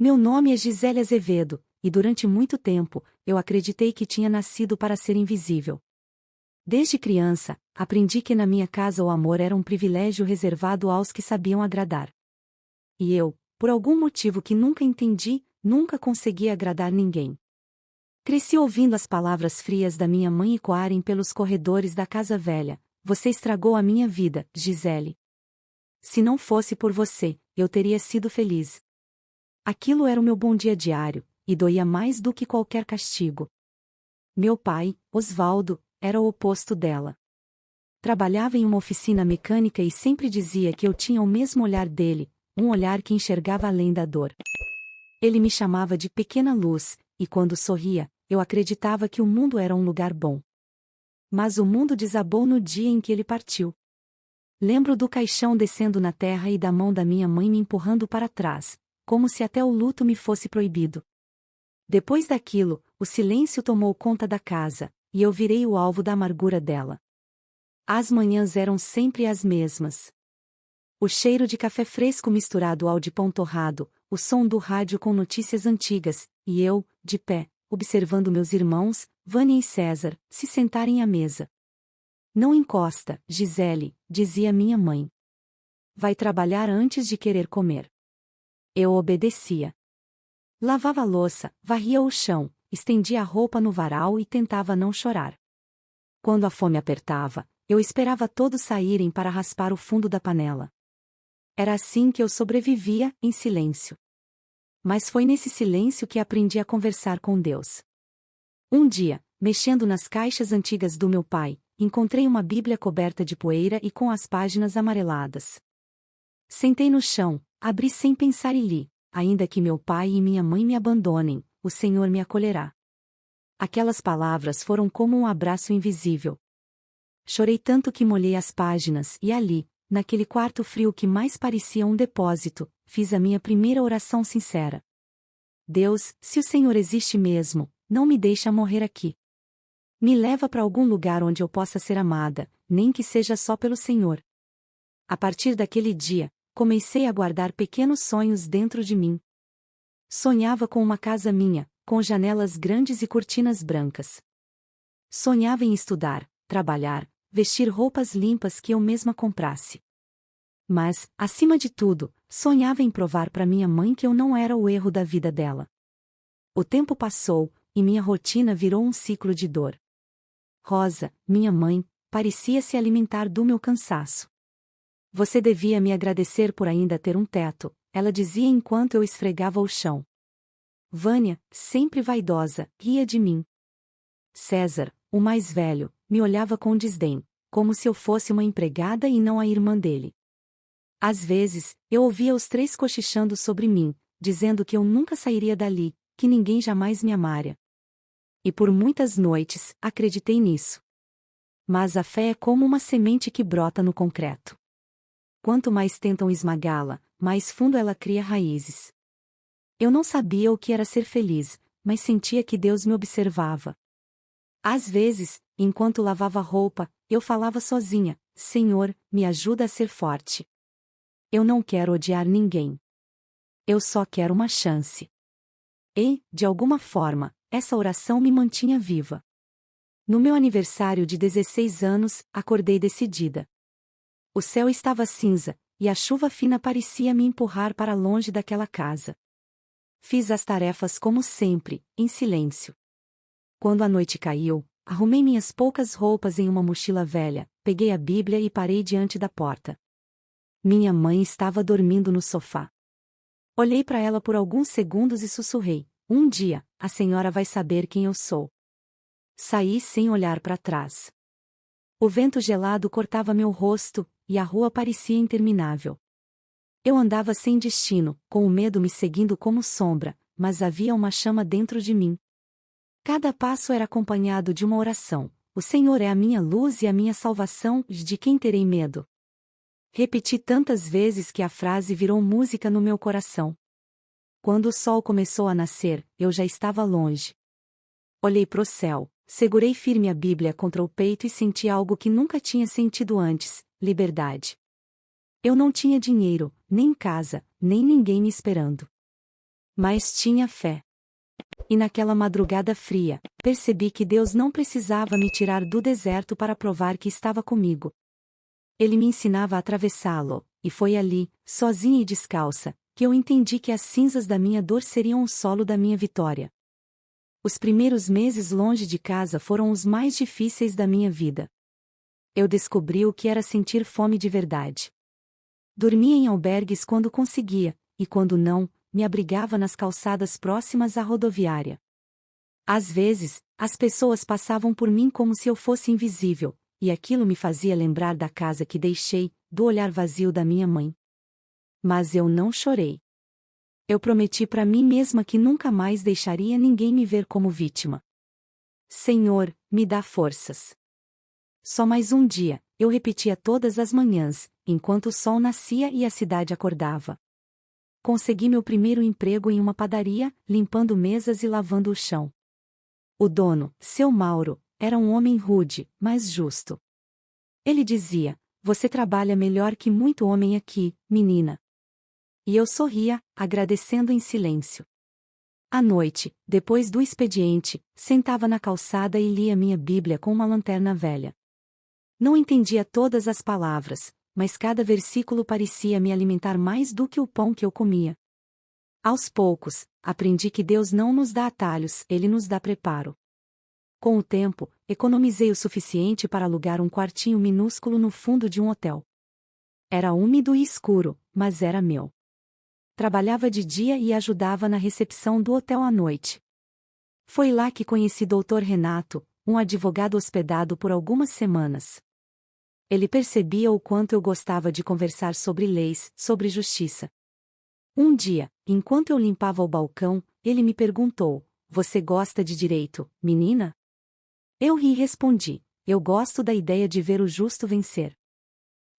Meu nome é Gisele Azevedo, e durante muito tempo, eu acreditei que tinha nascido para ser invisível. Desde criança, aprendi que na minha casa o amor era um privilégio reservado aos que sabiam agradar. E eu, por algum motivo que nunca entendi, nunca consegui agradar ninguém. Cresci ouvindo as palavras frias da minha mãe ecoarem pelos corredores da casa velha: "Você estragou a minha vida, Gisele. Se não fosse por você, eu teria sido feliz." Aquilo era o meu bom dia diário, e doía mais do que qualquer castigo. Meu pai, Osvaldo, era o oposto dela. Trabalhava em uma oficina mecânica e sempre dizia que eu tinha o mesmo olhar dele, um olhar que enxergava além da dor. Ele me chamava de pequena luz, e quando sorria, eu acreditava que o mundo era um lugar bom. Mas o mundo desabou no dia em que ele partiu. Lembro do caixão descendo na terra e da mão da minha mãe me empurrando para trás, como se até o luto me fosse proibido. Depois daquilo, o silêncio tomou conta da casa, e eu virei o alvo da amargura dela. As manhãs eram sempre as mesmas. O cheiro de café fresco misturado ao de pão torrado, o som do rádio com notícias antigas, e eu, de pé, observando meus irmãos, Vânia e César, se sentarem à mesa. "Não encosta, Gisele", dizia minha mãe. "Vai trabalhar antes de querer comer." Eu obedecia. Lavava a louça, varria o chão, estendia a roupa no varal e tentava não chorar. Quando a fome apertava, eu esperava todos saírem para raspar o fundo da panela. Era assim que eu sobrevivia, em silêncio. Mas foi nesse silêncio que aprendi a conversar com Deus. Um dia, mexendo nas caixas antigas do meu pai, encontrei uma Bíblia coberta de poeira e com as páginas amareladas. Sentei no chão, abri sem pensar e li: "Ainda que meu pai e minha mãe me abandonem, o Senhor me acolherá." Aquelas palavras foram como um abraço invisível. Chorei tanto que molhei as páginas e ali, naquele quarto frio que mais parecia um depósito, fiz a minha primeira oração sincera. "Deus, se o Senhor existe mesmo, não me deixa morrer aqui. Me leva para algum lugar onde eu possa ser amada, nem que seja só pelo Senhor." A partir daquele dia, comecei a guardar pequenos sonhos dentro de mim. Sonhava com uma casa minha, com janelas grandes e cortinas brancas. Sonhava em estudar, trabalhar, vestir roupas limpas que eu mesma comprasse. Mas, acima de tudo, sonhava em provar para minha mãe que eu não era o erro da vida dela. O tempo passou, e minha rotina virou um ciclo de dor. Rosa, minha mãe, parecia se alimentar do meu cansaço. "Você devia me agradecer por ainda ter um teto", ela dizia enquanto eu esfregava o chão. Vânia, sempre vaidosa, ria de mim. César, o mais velho, me olhava com desdém, como se eu fosse uma empregada e não a irmã dele. Às vezes, eu ouvia os três cochichando sobre mim, dizendo que eu nunca sairia dali, que ninguém jamais me amara. E por muitas noites, acreditei nisso. Mas a fé é como uma semente que brota no concreto. Quanto mais tentam esmagá-la, mais fundo ela cria raízes. Eu não sabia o que era ser feliz, mas sentia que Deus me observava. Às vezes, enquanto lavava roupa, eu falava sozinha: "Senhor, me ajuda a ser forte. Eu não quero odiar ninguém. Eu só quero uma chance." E, de alguma forma, essa oração me mantinha viva. No meu aniversário de 16 anos, acordei decidida. O céu estava cinza, e a chuva fina parecia me empurrar para longe daquela casa. Fiz as tarefas como sempre, em silêncio. Quando a noite caiu, arrumei minhas poucas roupas em uma mochila velha, peguei a Bíblia e parei diante da porta. Minha mãe estava dormindo no sofá. Olhei para ela por alguns segundos e sussurrei: "Um dia, a senhora vai saber quem eu sou." Saí sem olhar para trás. O vento gelado cortava meu rosto, e a rua parecia interminável. Eu andava sem destino, com o medo me seguindo como sombra, mas havia uma chama dentro de mim. Cada passo era acompanhado de uma oração: "O Senhor é a minha luz e a minha salvação, de quem terei medo?" Repeti tantas vezes que a frase virou música no meu coração. Quando o sol começou a nascer, eu já estava longe. Olhei para o céu, segurei firme a Bíblia contra o peito e senti algo que nunca tinha sentido antes: liberdade. Eu não tinha dinheiro, nem casa, nem ninguém me esperando. Mas tinha fé. E naquela madrugada fria, percebi que Deus não precisava me tirar do deserto para provar que estava comigo. Ele me ensinava a atravessá-lo, e foi ali, sozinha e descalça, que eu entendi que as cinzas da minha dor seriam o solo da minha vitória. Os primeiros meses longe de casa foram os mais difíceis da minha vida. Eu descobri o que era sentir fome de verdade. Dormia em albergues quando conseguia, e quando não, me abrigava nas calçadas próximas à rodoviária. Às vezes, as pessoas passavam por mim como se eu fosse invisível, e aquilo me fazia lembrar da casa que deixei, do olhar vazio da minha mãe. Mas eu não chorei. Eu prometi para mim mesma que nunca mais deixaria ninguém me ver como vítima. Senhor, me dá forças. Só mais um dia, eu repetia todas as manhãs, enquanto o sol nascia e a cidade acordava. Consegui meu primeiro emprego em uma padaria, limpando mesas e lavando o chão. O dono, seu Mauro, era um homem rude, mas justo. Ele dizia: "Você trabalha melhor que muito homem aqui, menina." E eu sorria, agradecendo em silêncio. À noite, depois do expediente, sentava na calçada e lia minha Bíblia com uma lanterna velha. Não entendia todas as palavras, mas cada versículo parecia me alimentar mais do que o pão que eu comia. Aos poucos, aprendi que Deus não nos dá atalhos, Ele nos dá preparo. Com o tempo, economizei o suficiente para alugar um quartinho minúsculo no fundo de um hotel. Era úmido e escuro, mas era meu. Trabalhava de dia e ajudava na recepção do hotel à noite. Foi lá que conheci Dr. Renato, um advogado hospedado por algumas semanas. Ele percebia o quanto eu gostava de conversar sobre leis, sobre justiça. Um dia, enquanto eu limpava o balcão, ele me perguntou: "Você gosta de direito, menina?" Eu ri e respondi: "Eu gosto da ideia de ver o justo vencer."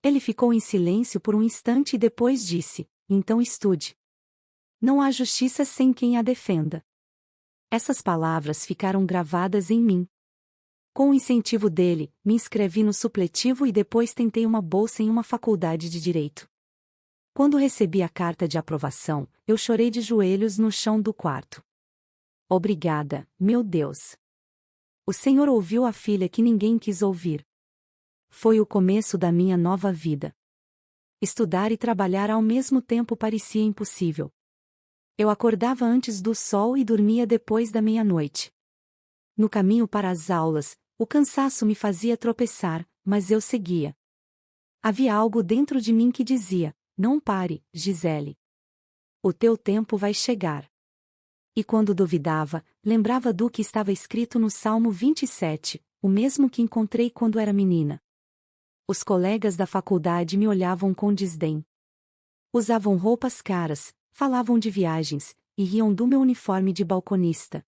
Ele ficou em silêncio por um instante e depois disse: "Então estude. Não há justiça sem quem a defenda." Essas palavras ficaram gravadas em mim. Com o incentivo dele, me inscrevi no supletivo e depois tentei uma bolsa em uma faculdade de direito. Quando recebi a carta de aprovação, eu chorei de joelhos no chão do quarto. Obrigada, meu Deus. O Senhor ouviu a filha que ninguém quis ouvir. Foi o começo da minha nova vida. Estudar e trabalhar ao mesmo tempo parecia impossível. Eu acordava antes do sol e dormia depois da meia-noite. No caminho para as aulas, o cansaço me fazia tropeçar, mas eu seguia. Havia algo dentro de mim que dizia: "Não pare, Gisele. O teu tempo vai chegar." E quando duvidava, lembrava do que estava escrito no Salmo 27, o mesmo que encontrei quando era menina. Os colegas da faculdade me olhavam com desdém. Usavam roupas caras, falavam de viagens, e riam do meu uniforme de balconista.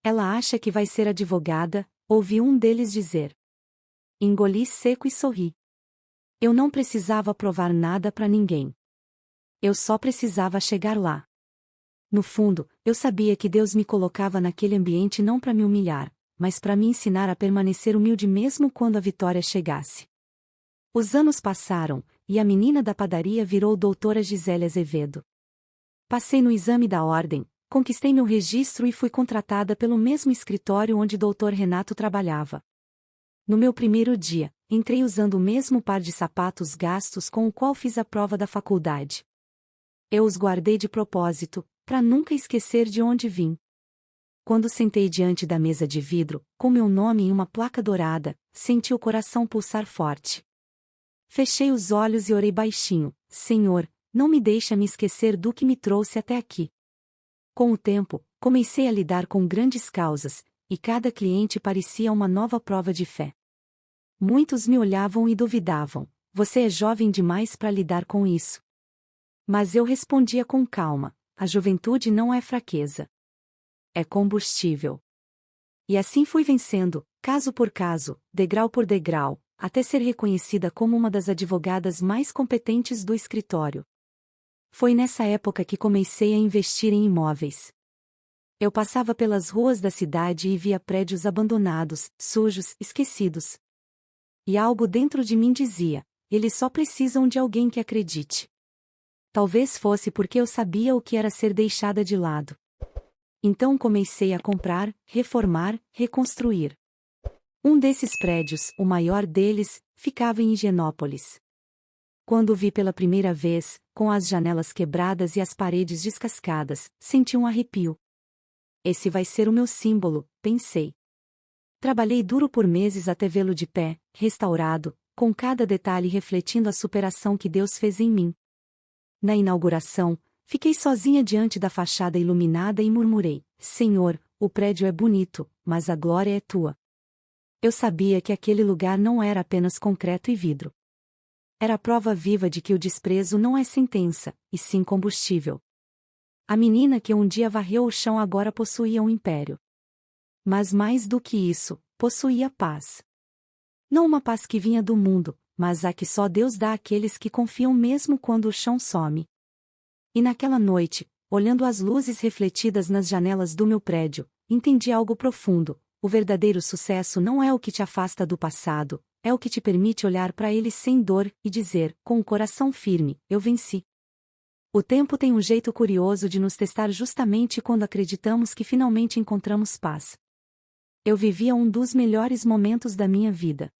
"Ela acha que vai ser advogada", ouvi um deles dizer. Engoli seco e sorri. Eu não precisava provar nada para ninguém. Eu só precisava chegar lá. No fundo, eu sabia que Deus me colocava naquele ambiente não para me humilhar, mas para me ensinar a permanecer humilde mesmo quando a vitória chegasse. Os anos passaram, e a menina da padaria virou doutora Gisele Azevedo. Passei no exame da ordem, conquistei meu registro e fui contratada pelo mesmo escritório onde Dr. Renato trabalhava. No meu primeiro dia, entrei usando o mesmo par de sapatos gastos com o qual fiz a prova da faculdade. Eu os guardei de propósito, para nunca esquecer de onde vim. Quando sentei diante da mesa de vidro, com meu nome em uma placa dourada, senti o coração pulsar forte. Fechei os olhos e orei baixinho: "Senhor, não me deixa me esquecer do que me trouxe até aqui." Com o tempo, comecei a lidar com grandes causas, e cada cliente parecia uma nova prova de fé. Muitos me olhavam e duvidavam: "Você é jovem demais para lidar com isso." Mas eu respondia com calma: "A juventude não é fraqueza. É combustível." E assim fui vencendo, caso por caso, degrau por degrau, até ser reconhecida como uma das advogadas mais competentes do escritório. Foi nessa época que comecei a investir em imóveis. Eu passava pelas ruas da cidade e via prédios abandonados, sujos, esquecidos. E algo dentro de mim dizia: eles só precisam de alguém que acredite. Talvez fosse porque eu sabia o que era ser deixada de lado. Então comecei a comprar, reformar, reconstruir. Um desses prédios, o maior deles, ficava em Higienópolis. Quando o vi pela primeira vez, com as janelas quebradas e as paredes descascadas, senti um arrepio. Esse vai ser o meu símbolo, pensei. Trabalhei duro por meses até vê-lo de pé, restaurado, com cada detalhe refletindo a superação que Deus fez em mim. Na inauguração, fiquei sozinha diante da fachada iluminada e murmurei: Senhor, o prédio é bonito, mas a glória é tua. Eu sabia que aquele lugar não era apenas concreto e vidro. Era a prova viva de que o desprezo não é sentença, e sim combustível. A menina que um dia varreu o chão agora possuía um império. Mas mais do que isso, possuía paz. Não uma paz que vinha do mundo, mas a que só Deus dá àqueles que confiam mesmo quando o chão some. E naquela noite, olhando as luzes refletidas nas janelas do meu prédio, entendi algo profundo: o verdadeiro sucesso não é o que te afasta do passado, é o que te permite olhar para ele sem dor e dizer, com o coração firme: eu venci. O tempo tem um jeito curioso de nos testar justamente quando acreditamos que finalmente encontramos paz. Eu vivia um dos melhores momentos da minha vida.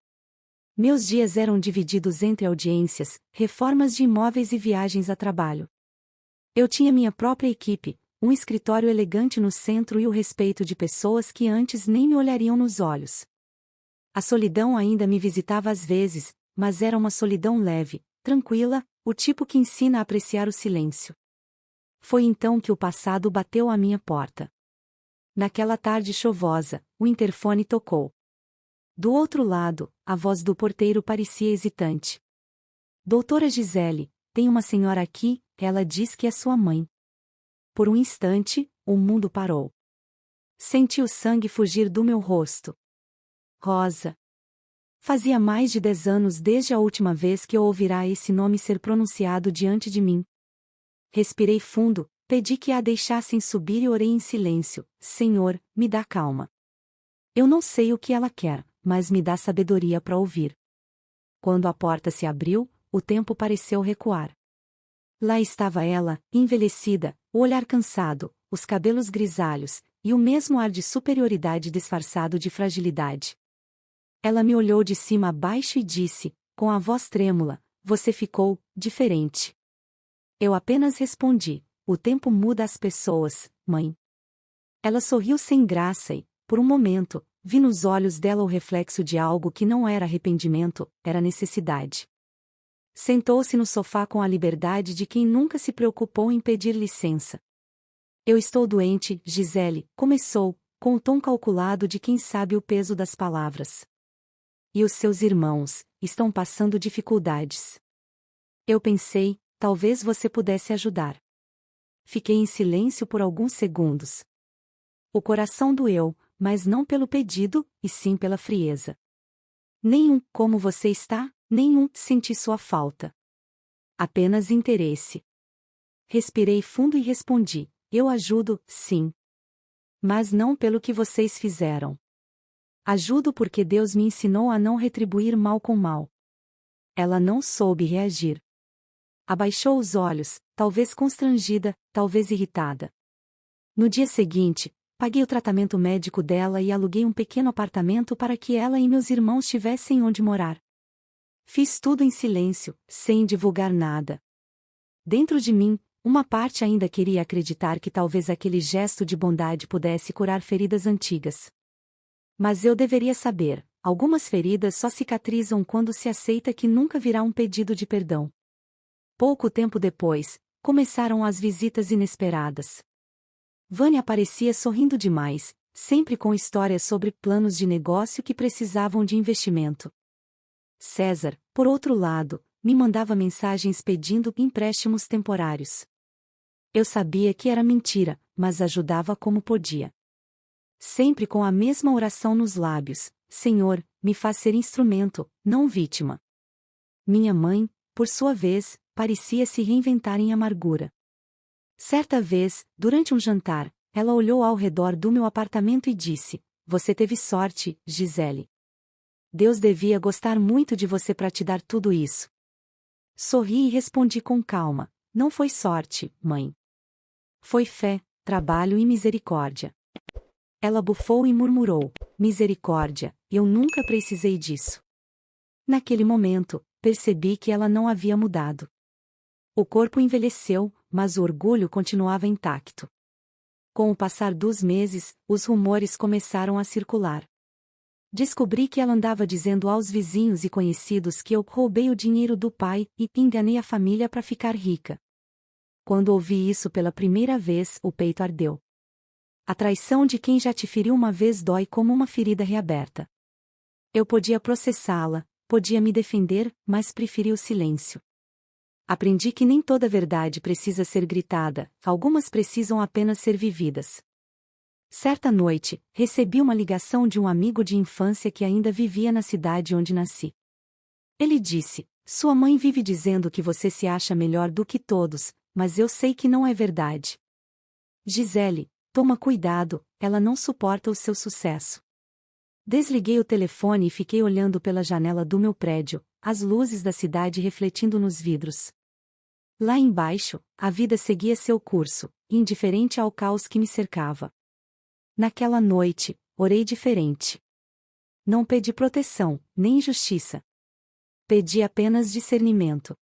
Meus dias eram divididos entre audiências, reformas de imóveis e viagens a trabalho. Eu tinha minha própria equipe, um escritório elegante no centro e o respeito de pessoas que antes nem me olhariam nos olhos. A solidão ainda me visitava às vezes, mas era uma solidão leve, tranquila, o tipo que ensina a apreciar o silêncio. Foi então que o passado bateu à minha porta. Naquela tarde chuvosa, o interfone tocou. Do outro lado, a voz do porteiro parecia hesitante. Doutora Gisele, tem uma senhora aqui, ela diz que é sua mãe. Por um instante, o mundo parou. Senti o sangue fugir do meu rosto. Rosa. Fazia mais de 10 anos desde a última vez que eu ouvira esse nome ser pronunciado diante de mim. Respirei fundo, pedi que a deixassem subir e orei em silêncio: Senhor, me dá calma. Eu não sei o que ela quer, mas me dá sabedoria para ouvir. Quando a porta se abriu, o tempo pareceu recuar. Lá estava ela, envelhecida, o olhar cansado, os cabelos grisalhos, e o mesmo ar de superioridade disfarçado de fragilidade. Ela me olhou de cima a baixo e disse, com a voz trêmula: Você ficou diferente. Eu apenas respondi: O tempo muda as pessoas, mãe. Ela sorriu sem graça e, por um momento, vi nos olhos dela o reflexo de algo que não era arrependimento, era necessidade. Sentou-se no sofá com a liberdade de quem nunca se preocupou em pedir licença. Eu estou doente, Gisele, começou, com o tom calculado de quem sabe o peso das palavras. E os seus irmãos estão passando dificuldades. Eu pensei, talvez você pudesse ajudar. Fiquei em silêncio por alguns segundos. O coração doeu, mas não pelo pedido, e sim pela frieza. Nenhum como você está, nenhum senti sua falta. Apenas interesse. Respirei fundo e respondi: Eu ajudo, sim. Mas não pelo que vocês fizeram. Ajudo porque Deus me ensinou a não retribuir mal com mal. Ela não soube reagir. Abaixou os olhos, talvez constrangida, talvez irritada. No dia seguinte, paguei o tratamento médico dela e aluguei um pequeno apartamento para que ela e meus irmãos tivessem onde morar. Fiz tudo em silêncio, sem divulgar nada. Dentro de mim, uma parte ainda queria acreditar que talvez aquele gesto de bondade pudesse curar feridas antigas. Mas eu deveria saber, algumas feridas só cicatrizam quando se aceita que nunca virá um pedido de perdão. Pouco tempo depois, começaram as visitas inesperadas. Vânia aparecia sorrindo demais, sempre com histórias sobre planos de negócio que precisavam de investimento. César, por outro lado, me mandava mensagens pedindo empréstimos temporários. Eu sabia que era mentira, mas ajudava como podia. Sempre com a mesma oração nos lábios: Senhor, me faz ser instrumento, não vítima. Minha mãe, por sua vez, parecia se reinventar em amargura. Certa vez, durante um jantar, ela olhou ao redor do meu apartamento e disse: Você teve sorte, Gisele. Deus devia gostar muito de você para te dar tudo isso. Sorri e respondi com calma: Não foi sorte, mãe. Foi fé, trabalho e misericórdia. Ela bufou e murmurou: misericórdia, eu nunca precisei disso. Naquele momento, percebi que ela não havia mudado. O corpo envelheceu, mas o orgulho continuava intacto. Com o passar dos meses, os rumores começaram a circular. Descobri que ela andava dizendo aos vizinhos e conhecidos que eu roubei o dinheiro do pai e enganei a família para ficar rica. Quando ouvi isso pela primeira vez, o peito ardeu. A traição de quem já te feriu uma vez dói como uma ferida reaberta. Eu podia processá-la, podia me defender, mas preferi o silêncio. Aprendi que nem toda verdade precisa ser gritada, algumas precisam apenas ser vividas. Certa noite, recebi uma ligação de um amigo de infância que ainda vivia na cidade onde nasci. Ele disse: sua mãe vive dizendo que você se acha melhor do que todos, mas eu sei que não é verdade. Gisele, toma cuidado, ela não suporta o seu sucesso. Desliguei o telefone e fiquei olhando pela janela do meu prédio, as luzes da cidade refletindo nos vidros. Lá embaixo, a vida seguia seu curso, indiferente ao caos que me cercava. Naquela noite, orei diferente. Não pedi proteção, nem justiça. Pedi apenas discernimento.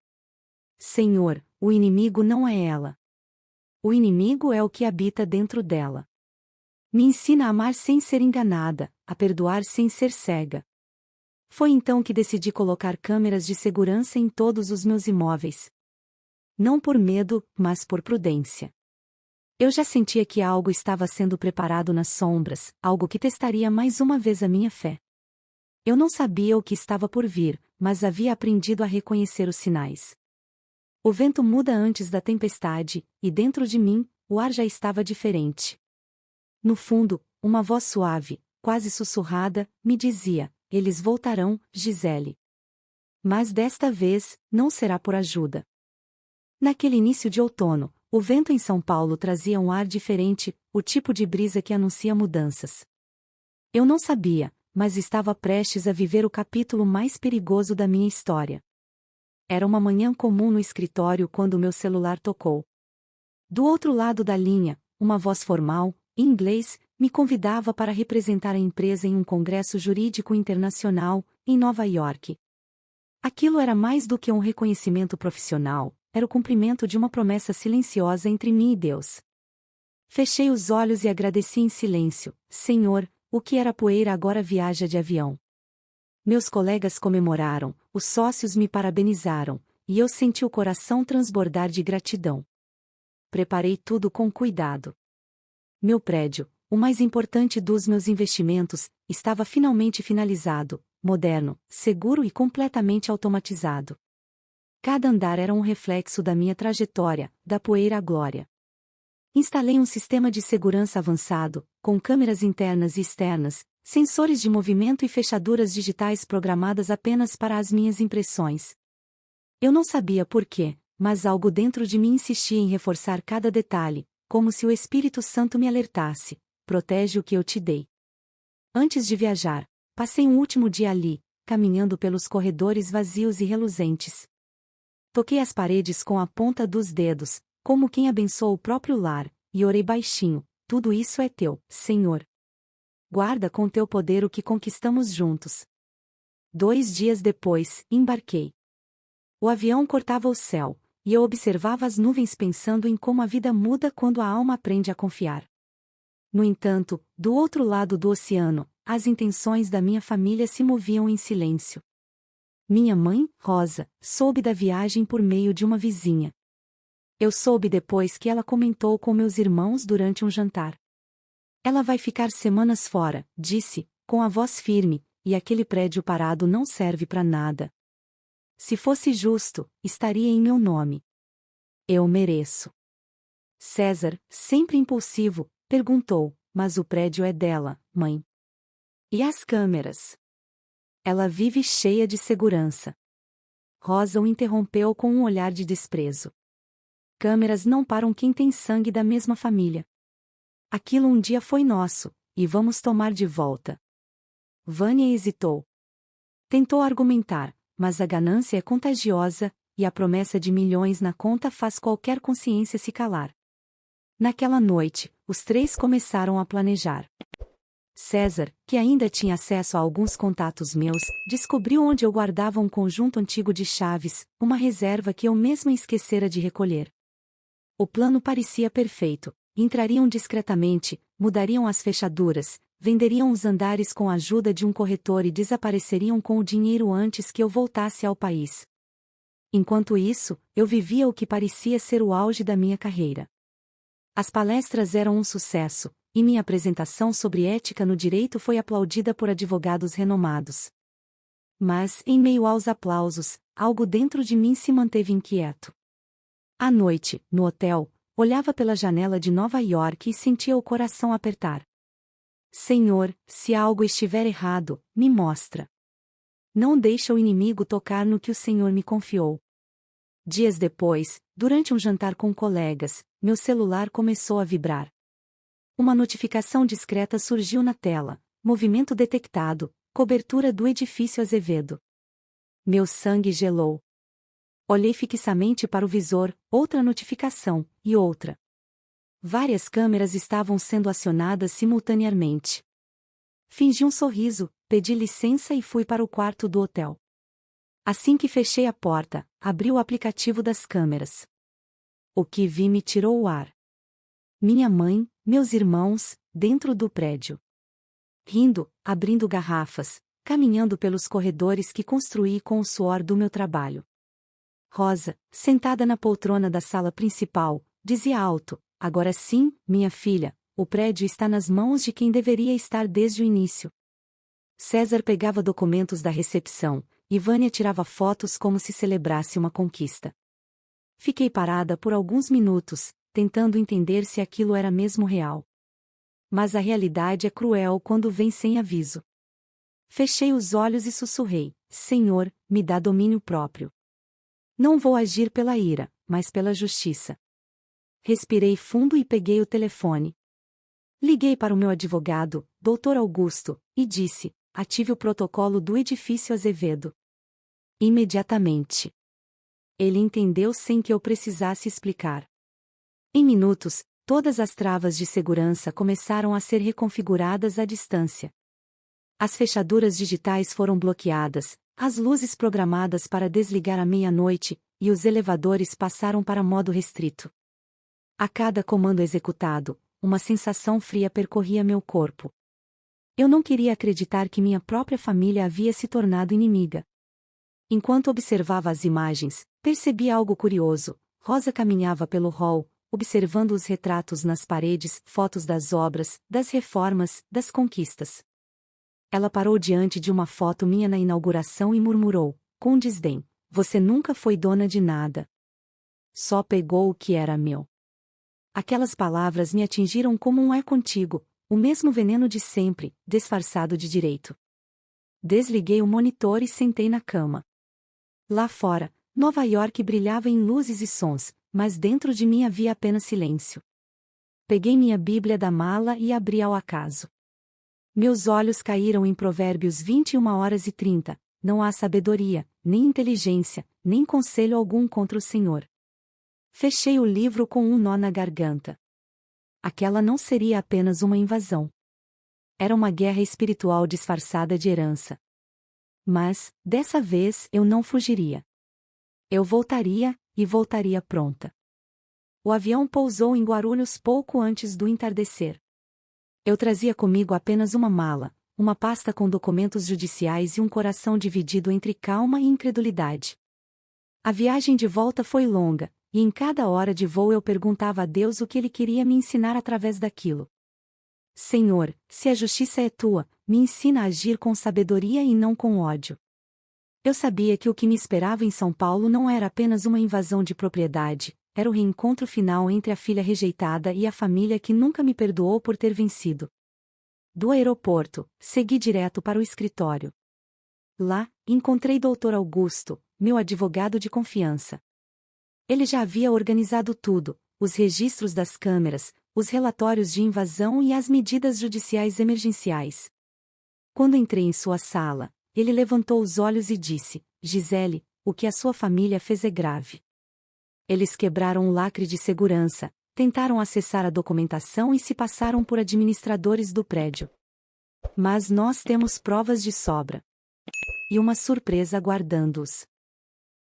Senhor, o inimigo não é ela. O inimigo é o que habita dentro dela. Me ensina a amar sem ser enganada, a perdoar sem ser cega. Foi então que decidi colocar câmeras de segurança em todos os meus imóveis. Não por medo, mas por prudência. Eu já sentia que algo estava sendo preparado nas sombras, algo que testaria mais uma vez a minha fé. Eu não sabia o que estava por vir, mas havia aprendido a reconhecer os sinais. O vento muda antes da tempestade, e dentro de mim, o ar já estava diferente. No fundo, uma voz suave, quase sussurrada, me dizia: eles voltarão, Gisele. Mas desta vez, não será por ajuda. Naquele início de outono, o vento em São Paulo trazia um ar diferente, o tipo de brisa que anuncia mudanças. Eu não sabia, mas estava prestes a viver o capítulo mais perigoso da minha história. Era uma manhã comum no escritório quando meu celular tocou. Do outro lado da linha, uma voz formal, em inglês, me convidava para representar a empresa em um congresso jurídico internacional, em Nova York. Aquilo era mais do que um reconhecimento profissional, era o cumprimento de uma promessa silenciosa entre mim e Deus. Fechei os olhos e agradeci em silêncio: Senhor, o que era poeira agora viaja de avião. Meus colegas comemoraram, os sócios me parabenizaram, e eu senti o coração transbordar de gratidão. Preparei tudo com cuidado. Meu prédio, o mais importante dos meus investimentos, estava finalmente finalizado, moderno, seguro e completamente automatizado. Cada andar era um reflexo da minha trajetória, da poeira à glória. Instalei um sistema de segurança avançado, com câmeras internas e externas, sensores de movimento e fechaduras digitais programadas apenas para as minhas impressões. Eu não sabia por quê, mas algo dentro de mim insistia em reforçar cada detalhe, como se o Espírito Santo me alertasse: protege o que eu te dei. Antes de viajar, passei um último dia ali, caminhando pelos corredores vazios e reluzentes. Toquei as paredes com a ponta dos dedos, como quem abençoa o próprio lar, e orei baixinho: tudo isso é teu, Senhor. Guarda com teu poder o que conquistamos juntos. 2 dias depois, embarquei. O avião cortava o céu, e eu observava as nuvens pensando em como a vida muda quando a alma aprende a confiar. No entanto, do outro lado do oceano, as intenções da minha família se moviam em silêncio. Minha mãe, Rosa, soube da viagem por meio de uma vizinha. Eu soube depois que ela comentou com meus irmãos durante um jantar. Ela vai ficar semanas fora, disse, com a voz firme, e aquele prédio parado não serve para nada. Se fosse justo, estaria em meu nome. Eu mereço. César, sempre impulsivo, perguntou: mas o prédio é dela, mãe. E as câmeras? Ela vive cheia de segurança. Rosa o interrompeu com um olhar de desprezo. Câmeras não param quem tem sangue da mesma família. Aquilo um dia foi nosso, e vamos tomar de volta. Vânia hesitou. Tentou argumentar, mas a ganância é contagiosa, e a promessa de milhões na conta faz qualquer consciência se calar. Naquela noite, os três começaram a planejar. César, que ainda tinha acesso a alguns contatos meus, descobriu onde eu guardava um conjunto antigo de chaves, uma reserva que eu mesma esquecera de recolher. O plano parecia perfeito. Entrariam discretamente, mudariam as fechaduras, venderiam os andares com a ajuda de um corretor e desapareceriam com o dinheiro antes que eu voltasse ao país. Enquanto isso, eu vivia o que parecia ser o auge da minha carreira. As palestras eram um sucesso, e minha apresentação sobre ética no direito foi aplaudida por advogados renomados. Mas, em meio aos aplausos, algo dentro de mim se manteve inquieto. À noite, no hotel, olhava pela janela de Nova York e sentia o coração apertar. Senhor, se algo estiver errado, me mostra. Não deixa o inimigo tocar no que o Senhor me confiou. Dias depois, durante um jantar com colegas, meu celular começou a vibrar. Uma notificação discreta surgiu na tela. Movimento detectado, cobertura do edifício Azevedo. Meu sangue gelou. Olhei fixamente para o visor, outra notificação, e outra. Várias câmeras estavam sendo acionadas simultaneamente. Fingi um sorriso, pedi licença e fui para o quarto do hotel. Assim que fechei a porta, abri o aplicativo das câmeras. O que vi me tirou o ar. Minha mãe, meus irmãos, dentro do prédio. Rindo, abrindo garrafas, caminhando pelos corredores que construí com o suor do meu trabalho. Rosa, sentada na poltrona da sala principal, dizia alto: agora sim, minha filha, o prédio está nas mãos de quem deveria estar desde o início. César pegava documentos da recepção, e Vânia tirava fotos como se celebrasse uma conquista. Fiquei parada por alguns minutos, tentando entender se aquilo era mesmo real. Mas a realidade é cruel quando vem sem aviso. Fechei os olhos e sussurrei: Senhor, me dá domínio próprio. Não vou agir pela ira, mas pela justiça. Respirei fundo e peguei o telefone. Liguei para o meu advogado, Dr. Augusto, e disse: ative o protocolo do edifício Azevedo. Imediatamente. Ele entendeu sem que eu precisasse explicar. Em minutos, todas as travas de segurança começaram a ser reconfiguradas à distância. As fechaduras digitais foram bloqueadas, as luzes programadas para desligar à meia-noite, e os elevadores passaram para modo restrito. A cada comando executado, uma sensação fria percorria meu corpo. Eu não queria acreditar que minha própria família havia se tornado inimiga. Enquanto observava as imagens, percebi algo curioso. Rosa caminhava pelo hall, observando os retratos nas paredes, fotos das obras, das reformas, das conquistas. Ela parou diante de uma foto minha na inauguração e murmurou, com desdém: você nunca foi dona de nada. Só pegou o que era meu. Aquelas palavras me atingiram como um é contigo, o mesmo veneno de sempre, disfarçado de direito. Desliguei o monitor e sentei na cama. Lá fora, Nova York brilhava em luzes e sons, mas dentro de mim havia apenas silêncio. Peguei minha Bíblia da mala e abri ao acaso. Meus olhos caíram em Provérbios 21h30, não há sabedoria, nem inteligência, nem conselho algum contra o Senhor. Fechei o livro com um nó na garganta. Aquela não seria apenas uma invasão. Era uma guerra espiritual disfarçada de herança. Mas, dessa vez eu não fugiria. Eu voltaria, e voltaria pronta. O avião pousou em Guarulhos pouco antes do entardecer. Eu trazia comigo apenas uma mala, uma pasta com documentos judiciais e um coração dividido entre calma e incredulidade. A viagem de volta foi longa, e em cada hora de voo eu perguntava a Deus o que Ele queria me ensinar através daquilo. Senhor, se a justiça é tua, me ensina a agir com sabedoria e não com ódio. Eu sabia que o que me esperava em São Paulo não era apenas uma invasão de propriedade, era o reencontro final entre a filha rejeitada e a família que nunca me perdoou por ter vencido. Do aeroporto, segui direto para o escritório. Lá, encontrei Dr. Augusto, meu advogado de confiança. Ele já havia organizado tudo, os registros das câmeras, os relatórios de invasão e as medidas judiciais emergenciais. Quando entrei em sua sala, ele levantou os olhos e disse: Gisele, o que a sua família fez é grave. Eles quebraram o lacre de segurança, tentaram acessar a documentação e se passaram por administradores do prédio. Mas nós temos provas de sobra. E uma surpresa aguardando-os.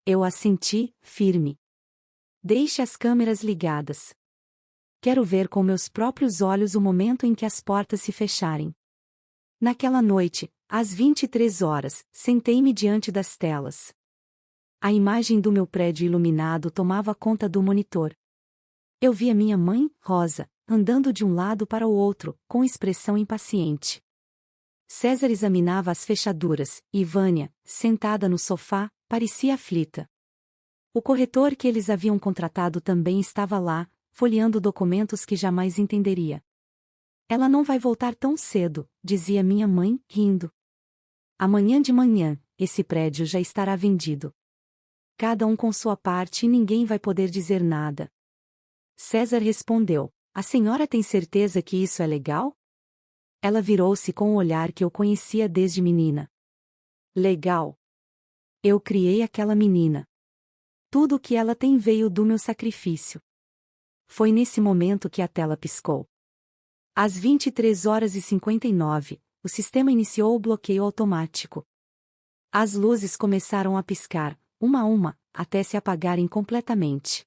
Eu assenti, firme. Deixe as câmeras ligadas. Quero ver com meus próprios olhos o momento em que as portas se fecharem. Naquela noite, às 23 horas, sentei-me diante das telas. A imagem do meu prédio iluminado tomava conta do monitor. Eu via minha mãe, Rosa, andando de um lado para o outro, com expressão impaciente. César examinava as fechaduras, e Vânia, sentada no sofá, parecia aflita. O corretor que eles haviam contratado também estava lá, folheando documentos que jamais entenderia. Ela não vai voltar tão cedo, dizia minha mãe, rindo. Amanhã de manhã, esse prédio já estará vendido. Cada um com sua parte e ninguém vai poder dizer nada. César respondeu: a senhora tem certeza que isso é legal? Ela virou-se com o olhar que eu conhecia desde menina. Legal. Eu criei aquela menina. Tudo o que ela tem veio do meu sacrifício. Foi nesse momento que a tela piscou. Às 23 horas e 59, o sistema iniciou o bloqueio automático. As luzes começaram a piscar, uma a uma, até se apagarem completamente.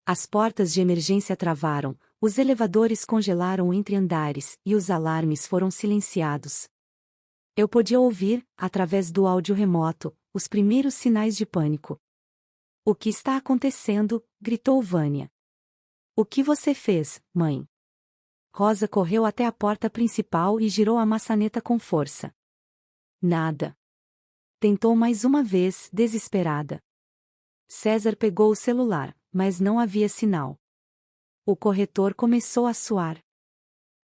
As portas de emergência travaram, os elevadores congelaram entre andares e os alarmes foram silenciados. Eu podia ouvir, através do áudio remoto, os primeiros sinais de pânico. O que está acontecendo? Gritou Vânia. O que você fez, mãe? Rosa correu até a porta principal e girou a maçaneta com força. Nada. Tentou mais uma vez, desesperada. César pegou o celular, mas não havia sinal. O corretor começou a suar.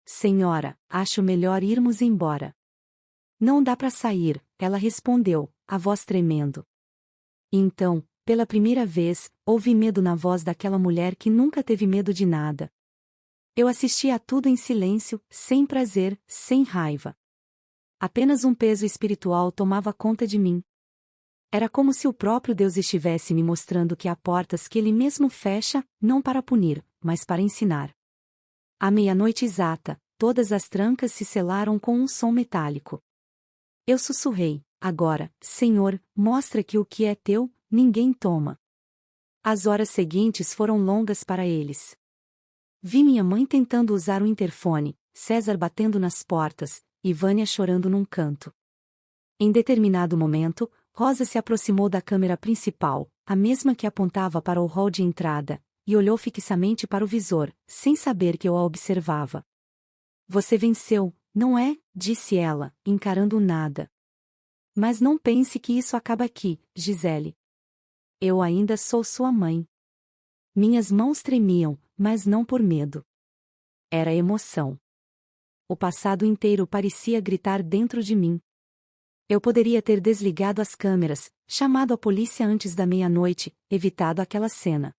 Senhora, acho melhor irmos embora. Não dá para sair, ela respondeu, a voz tremendo. Então, pela primeira vez, ouvi medo na voz daquela mulher que nunca teve medo de nada. Eu assistia a tudo em silêncio, sem prazer, sem raiva. Apenas um peso espiritual tomava conta de mim. Era como se o próprio Deus estivesse me mostrando que há portas que Ele mesmo fecha, não para punir, mas para ensinar. À meia-noite exata, todas as trancas se selaram com um som metálico. Eu sussurrei: agora, Senhor, mostra que o que é teu, ninguém toma. As horas seguintes foram longas para eles. Vi minha mãe tentando usar o interfone, César batendo nas portas, e Vânia chorando num canto. Em determinado momento, Rosa se aproximou da câmera principal, a mesma que apontava para o hall de entrada, e olhou fixamente para o visor, sem saber que eu a observava. Você venceu, não é? Disse ela, encarando o nada. Mas não pense que isso acaba aqui, Gisele. Eu ainda sou sua mãe. Minhas mãos tremiam, mas não por medo. Era emoção. O passado inteiro parecia gritar dentro de mim. Eu poderia ter desligado as câmeras, chamado a polícia antes da meia-noite, evitado aquela cena.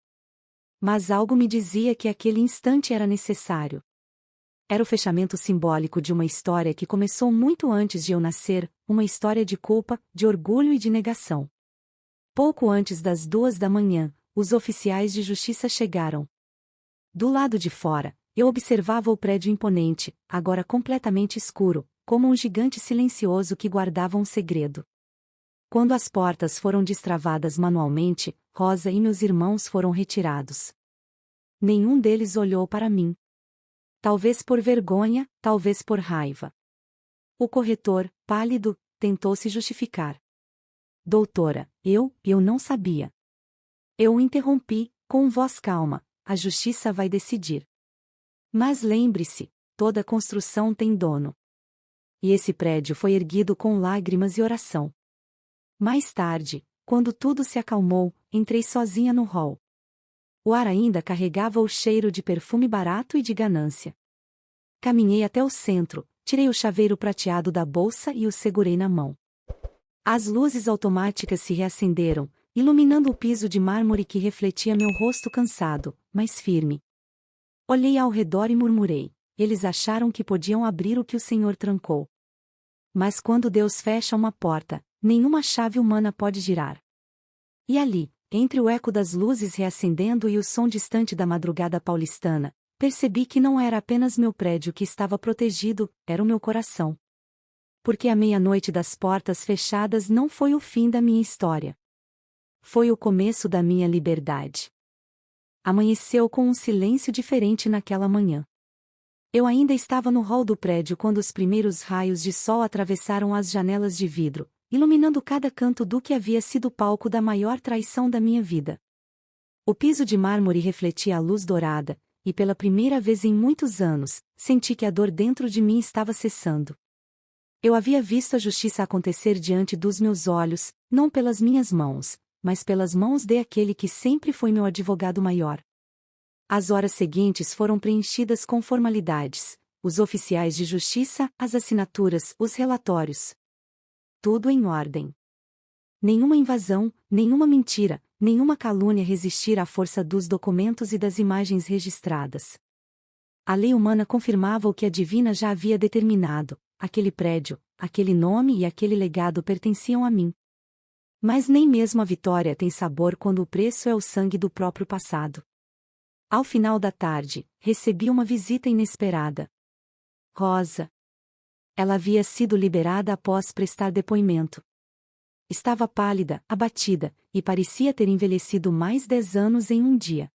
Mas algo me dizia que aquele instante era necessário. Era o fechamento simbólico de uma história que começou muito antes de eu nascer, uma história de culpa, de orgulho e de negação. Pouco antes das 2 da manhã, os oficiais de justiça chegaram. Do lado de fora, eu observava o prédio imponente, agora completamente escuro, como um gigante silencioso que guardava um segredo. Quando as portas foram destravadas manualmente, Rosa e meus irmãos foram retirados. Nenhum deles olhou para mim. Talvez por vergonha, talvez por raiva. O corretor, pálido, tentou se justificar. Doutora, eu não sabia. Eu o interrompi, com voz calma, a justiça vai decidir. Mas lembre-se, toda construção tem dono. E esse prédio foi erguido com lágrimas e oração. Mais tarde, quando tudo se acalmou, entrei sozinha no hall. O ar ainda carregava o cheiro de perfume barato e de ganância. Caminhei até o centro, tirei o chaveiro prateado da bolsa e o segurei na mão. As luzes automáticas se reacenderam, iluminando o piso de mármore que refletia meu rosto cansado, mas firme. Olhei ao redor e murmurei: eles acharam que podiam abrir o que o Senhor trancou. Mas quando Deus fecha uma porta, nenhuma chave humana pode girar. E ali, entre o eco das luzes reacendendo e o som distante da madrugada paulistana, percebi que não era apenas meu prédio que estava protegido, era o meu coração. Porque a meia-noite das portas fechadas não foi o fim da minha história. Foi o começo da minha liberdade. Amanheceu com um silêncio diferente naquela manhã. Eu ainda estava no hall do prédio quando os primeiros raios de sol atravessaram as janelas de vidro, iluminando cada canto do que havia sido o palco da maior traição da minha vida. O piso de mármore refletia a luz dourada, e pela primeira vez em muitos anos, senti que a dor dentro de mim estava cessando. Eu havia visto a justiça acontecer diante dos meus olhos, não pelas minhas mãos, mas pelas mãos de aquele que sempre foi meu advogado maior. As horas seguintes foram preenchidas com formalidades, os oficiais de justiça, as assinaturas, os relatórios. Tudo em ordem. Nenhuma invasão, nenhuma mentira, nenhuma calúnia resistir à força dos documentos e das imagens registradas. A lei humana confirmava o que a divina já havia determinado: aquele prédio, aquele nome e aquele legado pertenciam a mim. Mas nem mesmo a vitória tem sabor quando o preço é o sangue do próprio passado. Ao final da tarde, recebi uma visita inesperada. Rosa. Ela havia sido liberada após prestar depoimento. Estava pálida, abatida, e parecia ter envelhecido mais 10 anos em um dia.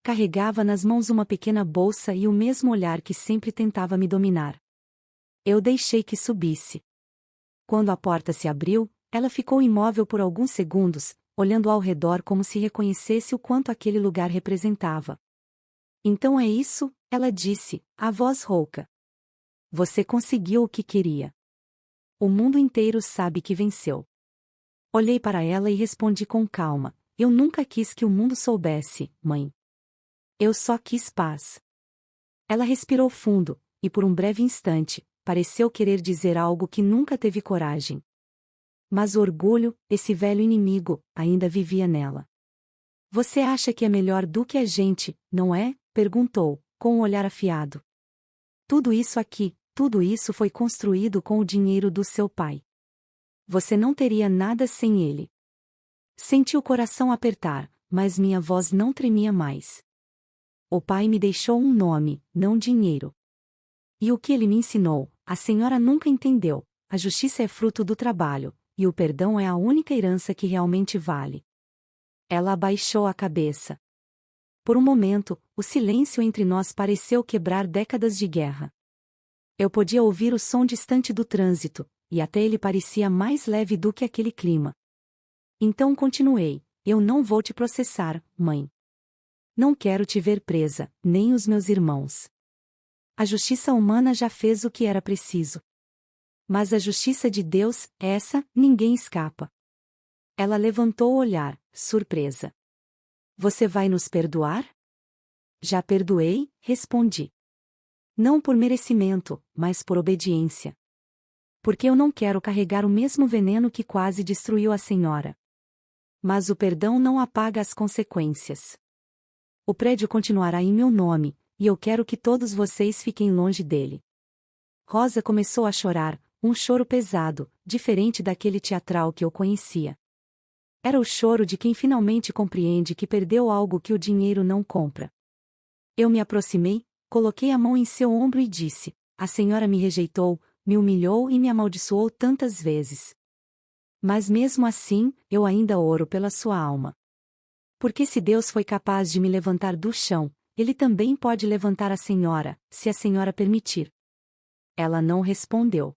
Carregava nas mãos uma pequena bolsa e o mesmo olhar que sempre tentava me dominar. Eu deixei que subisse. Quando a porta se abriu, ela ficou imóvel por alguns segundos, olhando ao redor como se reconhecesse o quanto aquele lugar representava. Então é isso, ela disse, a voz rouca. Você conseguiu o que queria. O mundo inteiro sabe que venceu. Olhei para ela e respondi com calma: eu nunca quis que o mundo soubesse, mãe. Eu só quis paz. Ela respirou fundo, e por um breve instante, pareceu querer dizer algo que nunca teve coragem. Mas o orgulho, esse velho inimigo, ainda vivia nela. Você acha que é melhor do que a gente, não é? Perguntou, com um olhar afiado. Tudo isso aqui, tudo isso foi construído com o dinheiro do seu pai. Você não teria nada sem ele. Senti o coração apertar, mas minha voz não tremia mais. O pai me deixou um nome, não dinheiro. E o que ele me ensinou, a senhora nunca entendeu: a justiça é fruto do trabalho, e o perdão é a única herança que realmente vale. Ela abaixou a cabeça. Por um momento, o silêncio entre nós pareceu quebrar décadas de guerra. Eu podia ouvir o som distante do trânsito, e até ele parecia mais leve do que aquele clima. Então continuei: eu não vou te processar, mãe. Não quero te ver presa, nem os meus irmãos. A justiça humana já fez o que era preciso. Mas a justiça de Deus, essa, ninguém escapa. Ela levantou o olhar, surpresa. Você vai nos perdoar? Já perdoei, respondi. Não por merecimento, mas por obediência. Porque eu não quero carregar o mesmo veneno que quase destruiu a senhora. Mas o perdão não apaga as consequências. O prédio continuará em meu nome, e eu quero que todos vocês fiquem longe dele. Rosa começou a chorar, um choro pesado, diferente daquele teatral que eu conhecia. Era o choro de quem finalmente compreende que perdeu algo que o dinheiro não compra. Eu me aproximei, coloquei a mão em seu ombro e disse: a senhora me rejeitou, me humilhou e me amaldiçoou tantas vezes. Mas mesmo assim, eu ainda oro pela sua alma. Porque se Deus foi capaz de me levantar do chão, Ele também pode levantar a senhora, se a senhora permitir. Ela não respondeu.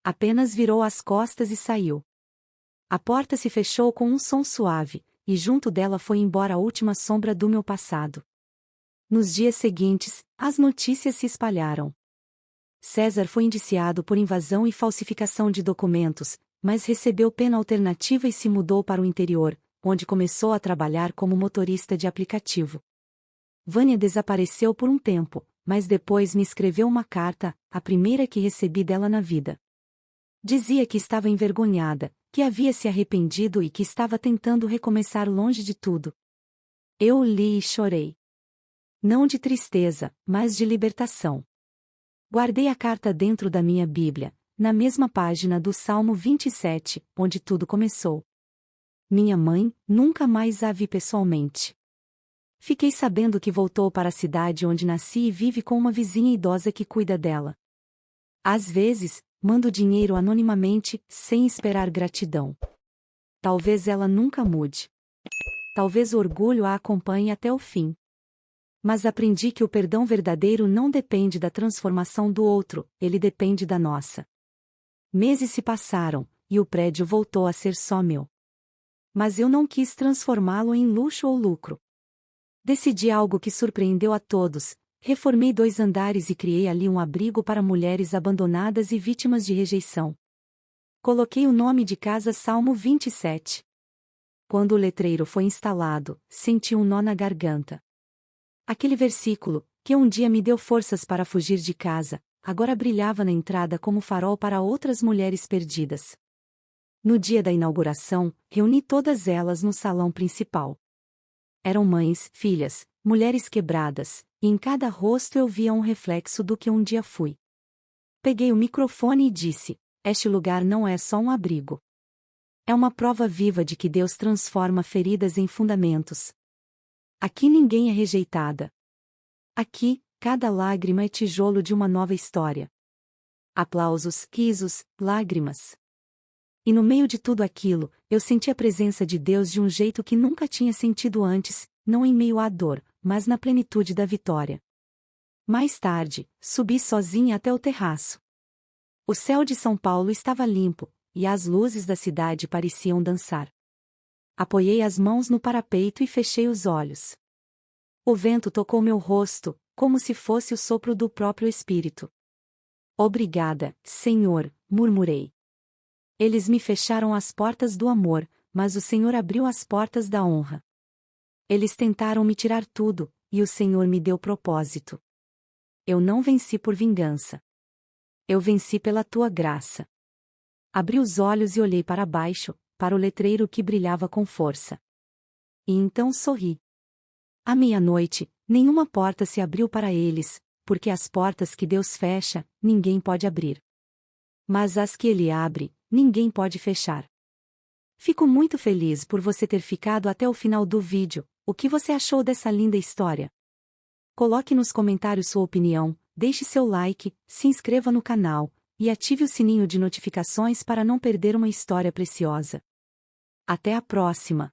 Apenas virou as costas e saiu. A porta se fechou com um som suave, e junto dela foi embora a última sombra do meu passado. Nos dias seguintes, as notícias se espalharam. César foi indiciado por invasão e falsificação de documentos, mas recebeu pena alternativa e se mudou para o interior, onde começou a trabalhar como motorista de aplicativo. Vânia desapareceu por um tempo, mas depois me escreveu uma carta, a primeira que recebi dela na vida. Dizia que estava envergonhada, que havia se arrependido e que estava tentando recomeçar longe de tudo. Eu li e chorei. Não de tristeza, mas de libertação. Guardei a carta dentro da minha Bíblia, na mesma página do Salmo 27, onde tudo começou. Minha mãe, nunca mais a vi pessoalmente. Fiquei sabendo que voltou para a cidade onde nasci e vive com uma vizinha idosa que cuida dela. Às vezes, mando dinheiro anonimamente, sem esperar gratidão. Talvez ela nunca mude. Talvez o orgulho a acompanhe até o fim. Mas aprendi que o perdão verdadeiro não depende da transformação do outro, ele depende da nossa. Meses se passaram, e o prédio voltou a ser só meu. Mas eu não quis transformá-lo em luxo ou lucro. Decidi algo que surpreendeu a todos: reformei 2 andares e criei ali um abrigo para mulheres abandonadas e vítimas de rejeição. Coloquei o nome de casa Salmo 27. Quando o letreiro foi instalado, senti um nó na garganta. Aquele versículo, que um dia me deu forças para fugir de casa, agora brilhava na entrada como farol para outras mulheres perdidas. No dia da inauguração, reuni todas elas no salão principal. Eram mães, filhas, mulheres quebradas, e em cada rosto eu via um reflexo do que um dia fui. Peguei o microfone e disse: este lugar não é só um abrigo. É uma prova viva de que Deus transforma feridas em fundamentos. Aqui ninguém é rejeitada. Aqui, cada lágrima é tijolo de uma nova história. Aplausos, risos, lágrimas. E no meio de tudo aquilo, eu senti a presença de Deus de um jeito que nunca tinha sentido antes, não em meio à dor, mas na plenitude da vitória. Mais tarde, subi sozinha até o terraço. O céu de São Paulo estava limpo, e as luzes da cidade pareciam dançar. Apoiei as mãos no parapeito e fechei os olhos. O vento tocou meu rosto, como se fosse o sopro do próprio Espírito. Obrigada, Senhor, murmurei. Eles me fecharam as portas do amor, mas o Senhor abriu as portas da honra. Eles tentaram me tirar tudo, e o Senhor me deu propósito. Eu não venci por vingança. Eu venci pela tua graça. Abri os olhos e olhei para baixo, para o letreiro que brilhava com força. E então sorri. À meia-noite, nenhuma porta se abriu para eles, porque as portas que Deus fecha, ninguém pode abrir. Mas as que Ele abre, ninguém pode fechar. Fico muito feliz por você ter ficado até o final do vídeo. O que você achou dessa linda história? Coloque nos comentários sua opinião, deixe seu like, se inscreva no canal, e ative o sininho de notificações para não perder uma história preciosa. Até a próxima!